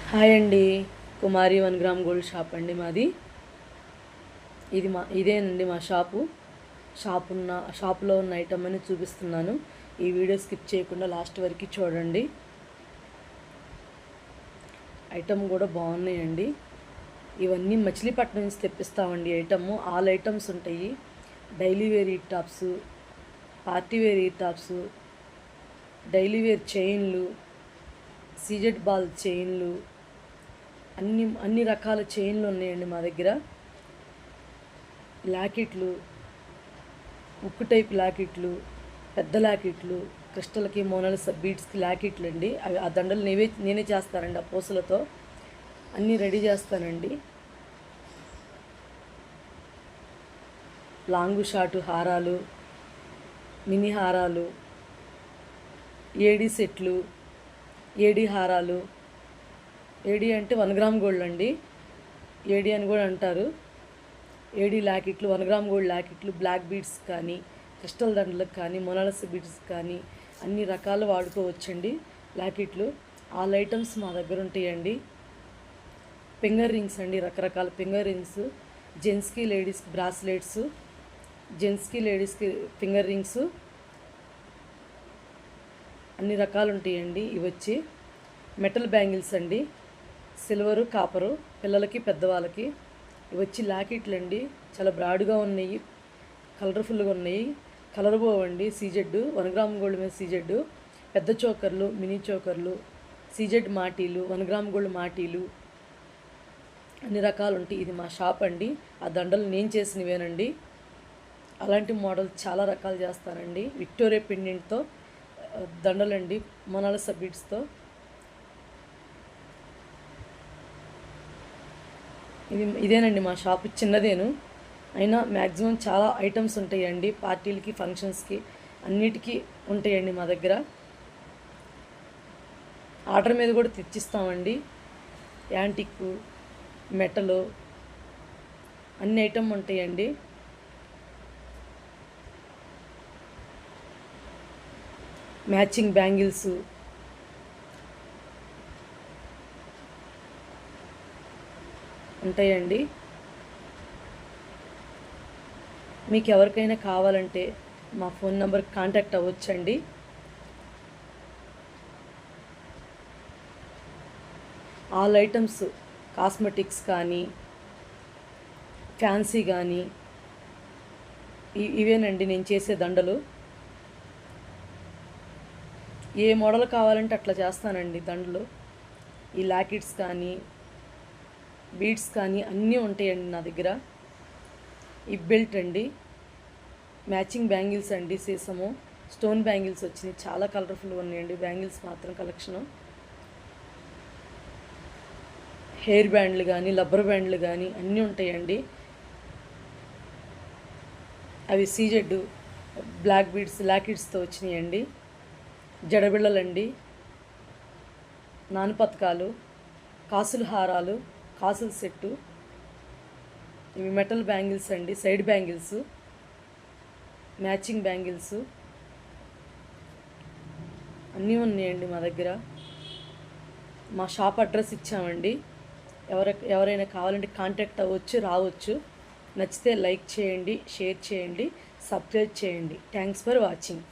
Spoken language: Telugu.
హాయ్ అండి. కుమారి 1 గ్రామ్ గోల్డ్ షాప్ అండి మాది. ఇదేనండి మా షాపు. షాపులో ఉన్న ఐటమ్ అని చూపిస్తున్నాను. ఈ వీడియో స్కిప్ చేయకుండా లాస్ట్ వరకు చూడండి. ఐటమ్ కూడా బాగున్నాయండి. ఇవన్నీ మచిలీపట్నం నుంచి తెప్పిస్తామండి. ఆల్ ఐటమ్స్ ఉంటాయి. Daily wear ear tops, party wear ear tops, daily wear చైన్లు, సీజెడ్ బాల్ చైన్లు, అన్ని రకాల చైన్లు ఉన్నాయండి మా దగ్గర. లాకెట్లు, ఉక్కు టైప్ లాకెట్లు, పెద్ద లాకెట్లు, క్రిస్టల్కి మోనాలిసా బీడ్స్కి లాకెట్లు అండి. అవి ఆ దండలు నేనే చేస్తానండి. ఆ పూసలతో అన్నీ రెడీ చేస్తానండి. లాంగు షార్టు హారాలు, మినీ హారాలు, ఏడీ సెట్లు, ఏడీ హారాలు. ఏడీ అంటే 1 గ్రామ్ గోల్డ్ అండి. ఏడీ అని కూడా అంటారు. ఏడీ లాకెట్లు, 1 గ్రామ్ గోల్డ్ లాకెట్లు, బ్లాక్ బీడ్స్ కానీ, క్రిస్టల్ దండలకు కానీ, మొనాలిసా బీడ్స్ కానీ అన్ని రకాలు వాడుకోవచ్చండి. లాకెట్లు ఆల్ ఐటమ్స్ మా దగ్గర ఉంటాయండి. ఫింగర్ రింగ్స్ అండి, రకరకాల ఫింగర్ రింగ్స్, జెంట్స్కి లేడీస్కి బ్రాస్లెట్స్, జెంట్స్కి లేడీస్కి ఫింగర్ రింగ్స్ అన్ని రకాలు ఉంటాయండి. ఇవి వచ్చి మెటల్ బ్యాంగిల్స్ అండి, సిల్వరు కాపరు, పిల్లలకి పెద్దవాళ్ళకి. ఇవి వచ్చి లాకెట్లు అండి, చాలా బ్రాడ్గా ఉన్నాయి, కలర్ఫుల్గా ఉన్నాయి. కలర్ పోవండి. సీజెడ్ 1 గ్రామ్ గోల్డ్ మీద సీజెడ్, పెద్ద చోకర్లు, మినీ చోకర్లు, సీజెడ్ మాటీలు, 1 గ్రామ్ గోల్డ్ మాటీలు అన్ని రకాలు ఉంటాయి. ఇది మా షాప్ అండి. ఆ దండలు నేను చేసినవేనండి. అలాంటి మోడల్ చాలా రకాలు చేస్తానండి. విక్టోరియా పెండెంట్తో దండలండి, మొనాలిసా బీడ్స్తో. ఇదేనండి మా షాపు. చిన్నదేను అయినా మ్యాక్సిమం చాలా ఐటమ్స్ ఉంటాయండి. పార్టీలకి, ఫంక్షన్స్కి అన్నిటికీ ఉంటాయండి మా దగ్గర. ఆర్డర్ మీద కూడా తెచ్చిస్తామండి. యాంటిక్, మెటలు అన్ని ఐటమ్ ఉంటాయండి. మ్యాచింగ్ బ్యాంగిల్స్ ఉంటాయండి. మీకు ఎవరికైనా కావాలంటే మా ఫోన్ నెంబర్కి కాంటాక్ట్ అవ్వచ్చండి. ఆల్ ఐటమ్స్, కాస్మెటిక్స్ కానీ, ఫ్యాన్సీ కానీ ఇవేనండి నేను చేసే దండలు. ఏ మోడల్ కావాలంటే అట్లా చేస్తానండి దండలు. ఈ లాకెట్స్ కానీ, బీడ్స్ కానీ అన్నీ ఉంటాయండి నా దగ్గర. ఈ బెల్ట్ అండి, మ్యాచింగ్ బ్యాంగిల్స్ అండి, సీసము స్టోన్ బ్యాంగిల్స్ వచ్చినాయి, చాలా కలర్ఫుల్గా ఉన్నాయండి బ్యాంగిల్స్ మాత్రం కలెక్షను. హెయిర్ బ్యాండ్లు కానీ, రబ్బర్ బ్యాండ్లు కానీ అన్నీ ఉంటాయండి. అవి సీజెడ్ బ్లాక్ బీడ్స్ లాకెట్స్తో వచ్చినాయండి. జడబిళ్ళలండి, నానుపతకాలు, కాసుల హారాలు, కాసుల సెట్టు. ఇవి మెటల్ బ్యాంగిల్స్ అండి, సైడ్ బ్యాంగిల్స్, మ్యాచింగ్ బ్యాంగిల్స్ అన్నీ ఉన్నాయండి మా దగ్గర. మా షాప్ అడ్రస్ ఇచ్చామండి. ఎవరైనా కావాలంటే కాంటాక్ట్ అవ్వచ్చు, రావచ్చు. నచ్చితే లైక్ చేయండి, షేర్ చేయండి, సబ్స్క్రైబ్ చేయండి. Thanks for watching.